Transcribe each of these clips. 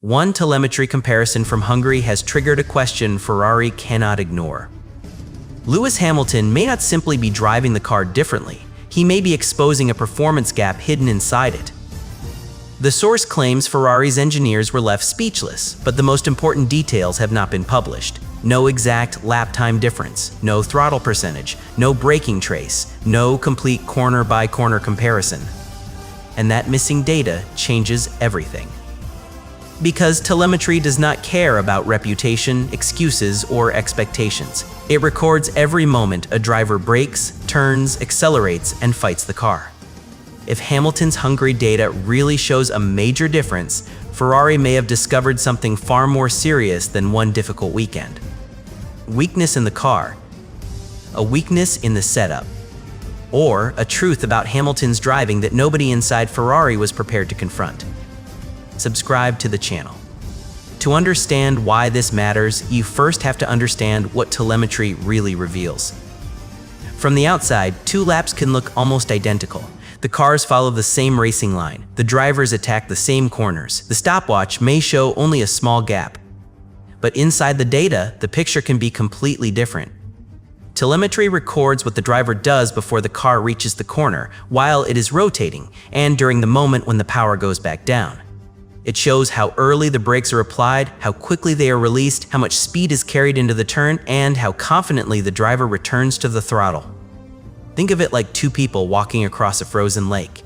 One telemetry comparison from Hungary has triggered a question Ferrari cannot ignore. Lewis Hamilton may not simply be driving the car differently, he may be exposing a performance gap hidden inside it. The source claims Ferrari's engineers were left speechless, but the most important details have not been published. No exact lap time difference, no throttle percentage, no braking trace, no complete corner-by-corner comparison. And that missing data changes everything. Because telemetry does not care about reputation, excuses, or expectations. It records every moment a driver brakes, turns, accelerates, and fights the car. If Hamilton's Hungary data really shows a major difference, Ferrari may have discovered something far more serious than one difficult weekend. Weakness in the car, a weakness in the setup, or a truth about Hamilton's driving that nobody inside Ferrari was prepared to confront. Subscribe to the channel. To understand why this matters, you first have to understand what telemetry really reveals. From the outside, two laps can look almost identical. The cars follow the same racing line. The drivers attack the same corners. The stopwatch may show only a small gap. But inside the data, the picture can be completely different. Telemetry records what the driver does before the car reaches the corner, while it is rotating, and during the moment when the power goes back down. It shows how early the brakes are applied, how quickly they are released, how much speed is carried into the turn, and how confidently the driver returns to the throttle. Think of it like two people walking across a frozen lake.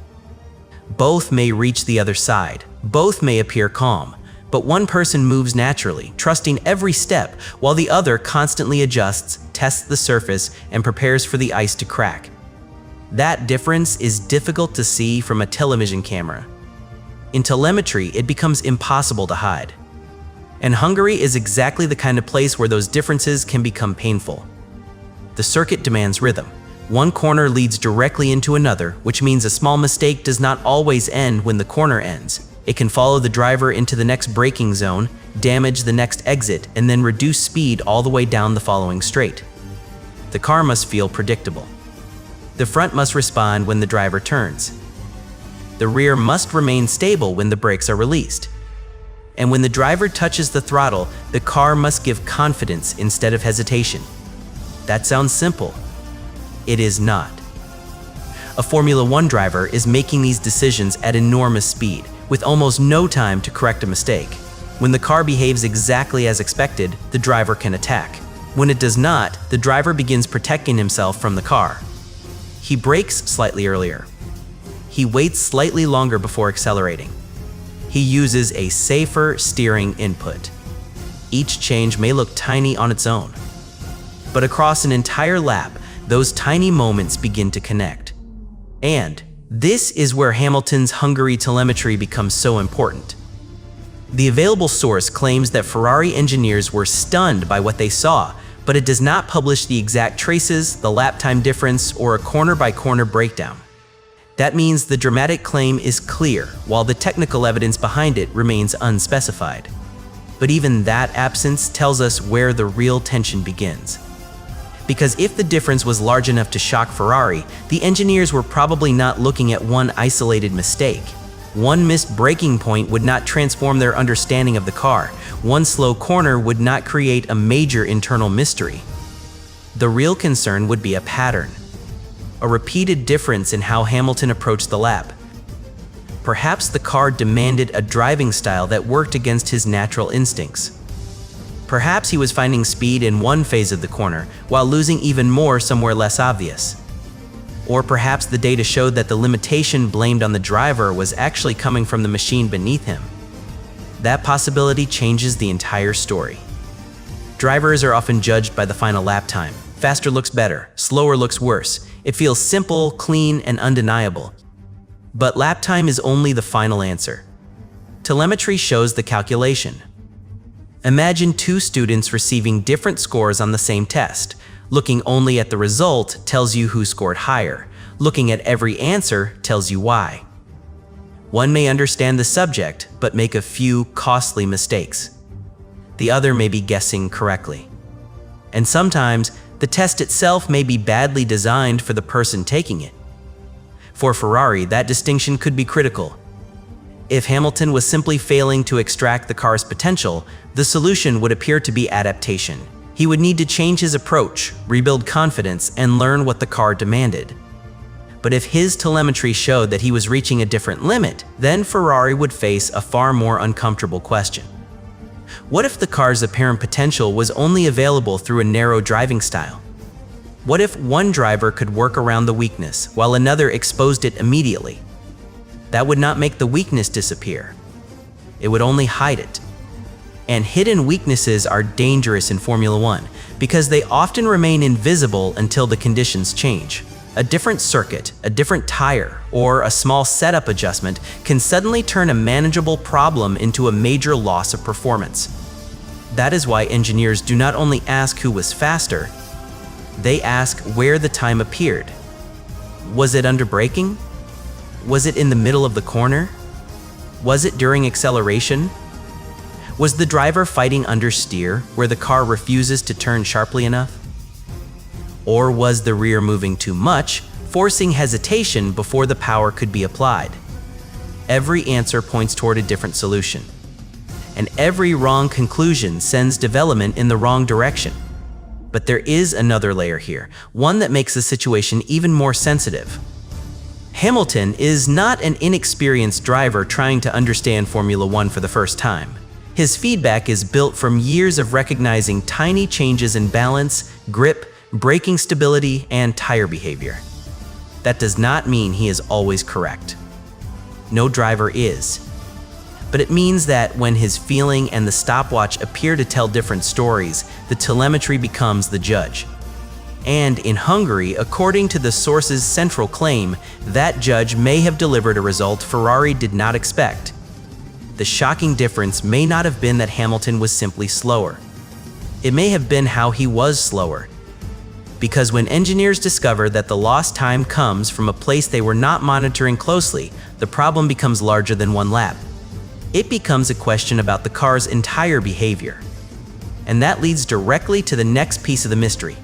Both may reach the other side, both may appear calm, but one person moves naturally, trusting every step, while the other constantly adjusts, tests the surface, and prepares for the ice to crack. That difference is difficult to see from a television camera. In telemetry, it becomes impossible to hide. And Hungary is exactly the kind of place where those differences can become painful. The circuit demands rhythm. One corner leads directly into another, which means a small mistake does not always end when the corner ends. It can follow the driver into the next braking zone, damage the next exit, and then reduce speed all the way down the following straight. The car must feel predictable. The front must respond when the driver turns. The rear must remain stable when the brakes are released. And when the driver touches the throttle, the car must give confidence instead of hesitation. That sounds simple. It is not. A Formula One driver is making these decisions at enormous speed, with almost no time to correct a mistake. When the car behaves exactly as expected, the driver can attack. When it does not, the driver begins protecting himself from the car. He brakes slightly earlier. He waits slightly longer before accelerating. He uses a safer steering input. Each change may look tiny on its own, but across an entire lap, those tiny moments begin to connect. And this is where Hamilton's Hungary telemetry becomes so important. The available source claims that Ferrari engineers were stunned by what they saw, but it does not publish the exact traces, the lap time difference, or a corner-by-corner breakdown. That means the dramatic claim is clear, while the technical evidence behind it remains unspecified. But even that absence tells us where the real tension begins. Because if the difference was large enough to shock Ferrari, the engineers were probably not looking at one isolated mistake. One missed braking point would not transform their understanding of the car. One slow corner would not create a major internal mystery. The real concern would be a pattern. A repeated difference in how Hamilton approached the lap. Perhaps the car demanded a driving style that worked against his natural instincts. Perhaps he was finding speed in one phase of the corner, while losing even more somewhere less obvious. Or perhaps the data showed that the limitation blamed on the driver was actually coming from the machine beneath him. That possibility changes the entire story. Drivers are often judged by the final lap time. Faster looks better, slower looks worse. It feels simple, clean, and undeniable. But lap time is only the final answer. Telemetry shows the calculation. Imagine two students receiving different scores on the same test. Looking only at the result tells you who scored higher. Looking at every answer tells you why. One may understand the subject, but make a few costly mistakes. The other may be guessing correctly. And sometimes, the test itself may be badly designed for the person taking it. For Ferrari, that distinction could be critical. If Hamilton was simply failing to extract the car's potential, the solution would appear to be adaptation. He would need to change his approach, rebuild confidence, and learn what the car demanded. But if his telemetry showed that he was reaching a different limit, then Ferrari would face a far more uncomfortable question. What if the car's apparent potential was only available through a narrow driving style? What if one driver could work around the weakness while another exposed it immediately? That would not make the weakness disappear. It would only hide it. And hidden weaknesses are dangerous in Formula One because they often remain invisible until the conditions change. A different circuit, a different tire, or a small setup adjustment can suddenly turn a manageable problem into a major loss of performance. That is why engineers do not only ask who was faster, they ask where the time appeared. Was it under braking? Was it in the middle of the corner? Was it during acceleration? Was the driver fighting understeer where the car refuses to turn sharply enough? Or was the rear moving too much, forcing hesitation before the power could be applied? Every answer points toward a different solution. And every wrong conclusion sends development in the wrong direction. But there is another layer here, one that makes the situation even more sensitive. Hamilton is not an inexperienced driver trying to understand Formula One for the first time. His feedback is built from years of recognizing tiny changes in balance, grip, braking stability, and tire behavior. That does not mean he is always correct. No driver is. But it means that when his feeling and the stopwatch appear to tell different stories, the telemetry becomes the judge. And in Hungary, according to the source's central claim, that judge may have delivered a result Ferrari did not expect. The shocking difference may not have been that Hamilton was simply slower. It may have been how he was slower. Because when engineers discover that the lost time comes from a place they were not monitoring closely, the problem becomes larger than one lap. It becomes a question about the car's entire behavior. And that leads directly to the next piece of the mystery.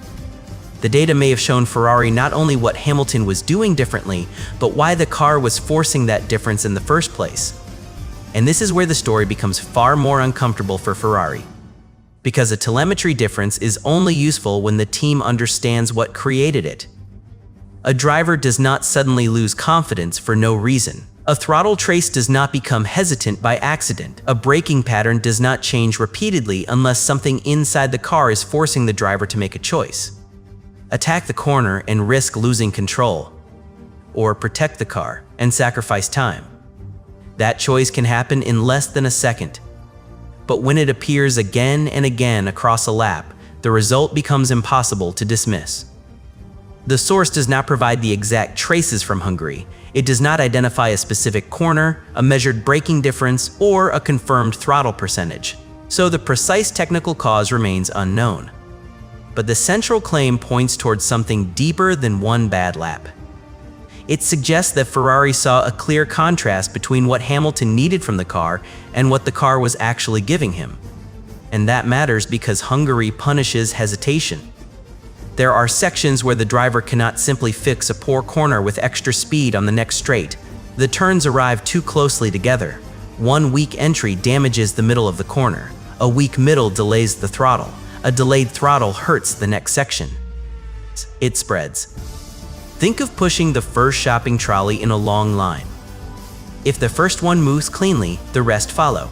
The data may have shown Ferrari not only what Hamilton was doing differently, but why the car was forcing that difference in the first place. And this is where the story becomes far more uncomfortable for Ferrari. Because a telemetry difference is only useful when the team understands what created it. A driver does not suddenly lose confidence for no reason. A throttle trace does not become hesitant by accident. A braking pattern does not change repeatedly unless something inside the car is forcing the driver to make a choice. Attack the corner and risk losing control. Or protect the car and sacrifice time. That choice can happen in less than a second. But when it appears again and again across a lap, the result becomes impossible to dismiss. The source does not provide the exact traces from Hungary. It does not identify a specific corner, a measured braking difference, or a confirmed throttle percentage. So the precise technical cause remains unknown. But the central claim points towards something deeper than one bad lap. It suggests that Ferrari saw a clear contrast between what Hamilton needed from the car and what the car was actually giving him. And that matters because Hungary punishes hesitation. There are sections where the driver cannot simply fix a poor corner with extra speed on the next straight. The turns arrive too closely together. One weak entry damages the middle of the corner. A weak middle delays the throttle. A delayed throttle hurts the next section. It spreads. Think of pushing the first shopping trolley in a long line. If the first one moves cleanly, the rest follow.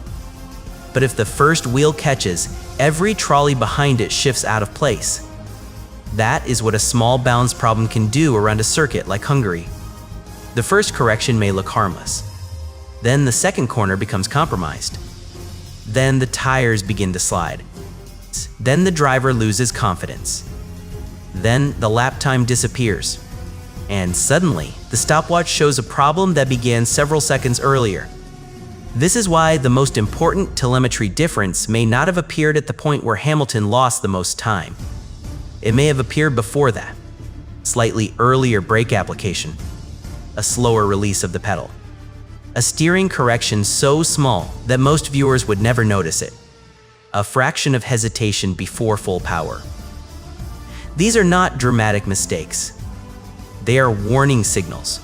But if the first wheel catches, every trolley behind it shifts out of place. That is what a small balance problem can do around a circuit like Hungary. The first correction may look harmless. Then the second corner becomes compromised. Then the tires begin to slide. Then the driver loses confidence. Then the lap time disappears. And suddenly, the stopwatch shows a problem that began several seconds earlier. This is why the most important telemetry difference may not have appeared at the point where Hamilton lost the most time. It may have appeared before that. Slightly earlier brake application. A slower release of the pedal. A steering correction so small that most viewers would never notice it. A fraction of hesitation before full power. These are not dramatic mistakes. They are warning signals.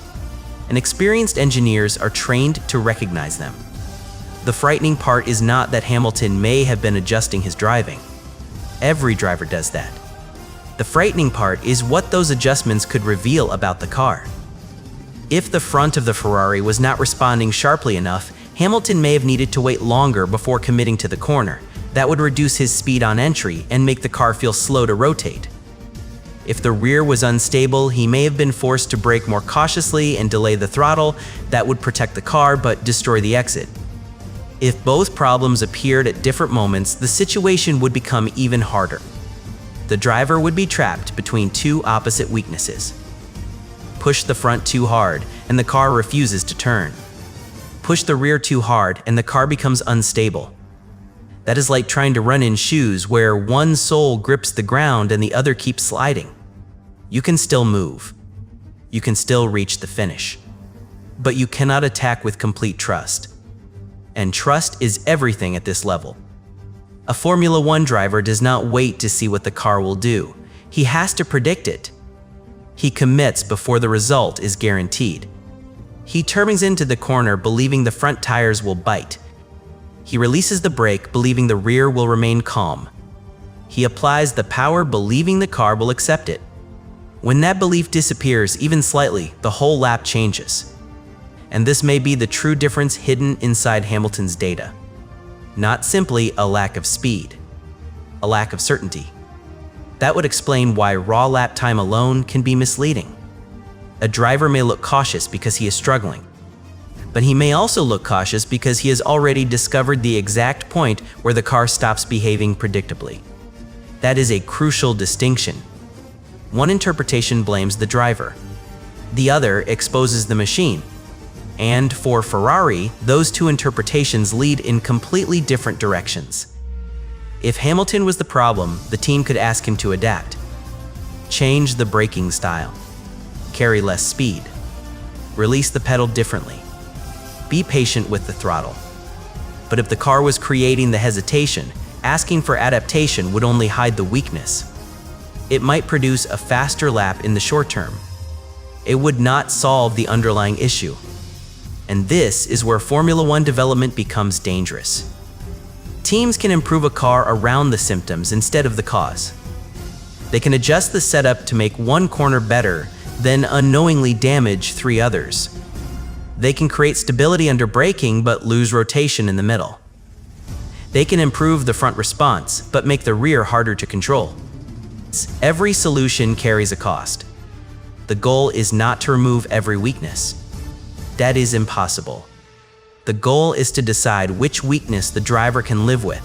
and experienced engineers are trained to recognize them. The frightening part is not that Hamilton may have been adjusting his driving. Every driver does that. The frightening part is what those adjustments could reveal about the car. If the front of the Ferrari was not responding sharply enough, Hamilton may have needed to wait longer before committing to the corner. That would reduce his speed on entry and make the car feel slow to rotate. If the rear was unstable, he may have been forced to brake more cautiously and delay the throttle. That would protect the car but destroy the exit. If both problems appeared at different moments, the situation would become even harder. The driver would be trapped between two opposite weaknesses. Push the front too hard, and the car refuses to turn. Push the rear too hard, and the car becomes unstable. That is like trying to run in shoes where one sole grips the ground and the other keeps sliding. You can still move. You can still reach the finish. But you cannot attack with complete trust. And trust is everything at this level. A Formula One driver does not wait to see what the car will do. He has to predict it. He commits before the result is guaranteed. He turns into the corner believing the front tires will bite. He releases the brake believing the rear will remain calm. He applies the power believing the car will accept it. When that belief disappears even slightly, the whole lap changes. And this may be the true difference hidden inside Hamilton's data. Not simply a lack of speed, a lack of certainty. That would explain why raw lap time alone can be misleading. A driver may look cautious because he is struggling, but he may also look cautious because he has already discovered the exact point where the car stops behaving predictably. That is a crucial distinction. One interpretation blames the driver. The other exposes the machine. And for Ferrari, those two interpretations lead in completely different directions. If Hamilton was the problem, the team could ask him to adapt. Change the braking style. Carry less speed. Release the pedal differently. Be patient with the throttle. But if the car was creating the hesitation, asking for adaptation would only hide the weakness. It might produce a faster lap in the short term. It would not solve the underlying issue. And this is where Formula One development becomes dangerous. Teams can improve a car around the symptoms instead of the cause. They can adjust the setup to make one corner better, then unknowingly damage three others. They can create stability under braking but lose rotation in the middle. They can improve the front response but make the rear harder to control. Every solution carries a cost. The goal is not to remove every weakness. That is impossible. The goal is to decide which weakness the driver can live with.